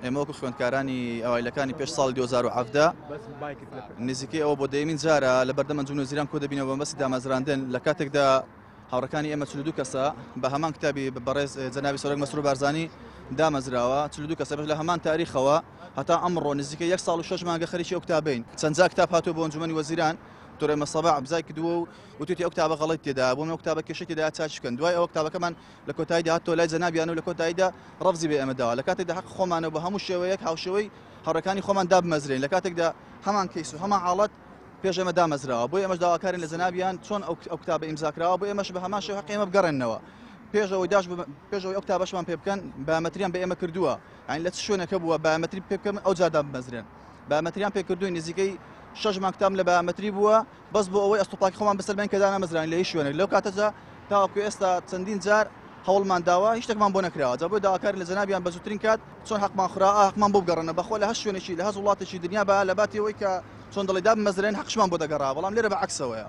ئێمە وەکو خوێندکارانی ئەوایلەکانی پێش ساڵی 2017 نزیکەی ئەوە بۆ دەیەمین جارە لە بەردەم ئەنجومەتی نوێنەران کۆ دەبینەوە بە مەبەستی دامەزراندن لە کاتێکدا هاوڕەکانی ئێمە 42 کەسە بە هەمان کتابی بەڕێز جەنابی سەرۆک مەسرور بارزانی دامەزراوە 42 کەسە بەش لە هەمان تاریخەوە هەتا ئەمڕۆ نزیکەی 1 ساڵ و 6 مانگە خەریکی ئەو کتابین چەند جا کتاب هاتووە بۆ ئەنجومەتی وەزیران دکتۆر مەستەفا عەبزای کردووە و وتوتی ئەو کتابە غەڵەت تێدا بۆ من ئەو کتابە کێشەی تێدا چاچ بکەن دوای ئەوە کتابەکەمان لە کۆتاییدا هاتووە لای جەنابیان و لە کۆتاییدا ڕەفزی بێ ئێمە داوە لە کاتێکدا حەق خۆمانەوە بە هەموو شێوەیەک هاوشێوەی هاوڕەکانی خۆمان دابمەزرێن لە کاتێکدا هەمان کەیس و هەمان حاڵەت پێش ئێمە دامەزراوە بۆ ئێمەش داواکارین لە جەنابیان چۆن ئەو کتابە ئیمزاکراوە بۆ ئێمەش بە هەمان شێوە حەقی ئێمە بگەڕێنەوە پێشەوەی ئەو کتابەشمان پێ بکەن بایۆمەتریان بە ئێمە کردووە یعنی لە چ شوێنەکە بووە بایۆمەتری پێ بکەن ئەو جا دابمەزرێن بایۆمەتریان پێ کردووی نزیکەی 6 مانگ کتاب لە بایۆمەتری بووە بەس بۆ ئەوەی ئەستوپاکی خۆمان بەسەر کە دانەمەزران لە هیچ شوێنێک لەو کاتەدا تاوەکو ئێستا چەندین جار هەوڵمان داوە هیچ شتێکمان بۆ نەکراوە جا بۆ داواکاری لە جەنابیان بە زووترین کات چۆن حەقمان خورا حەقمان بۆ بگەڕێنە بەخۆ لە هەر شوێنێکی لە هەر وڵاتێکی دنیا بە لە باتی ئەوەی کە چۆن دەڵێ دابمەزرێن حەقشمان بۆ دەگەڕا بەڵام لێرە بە عەکسەوەیە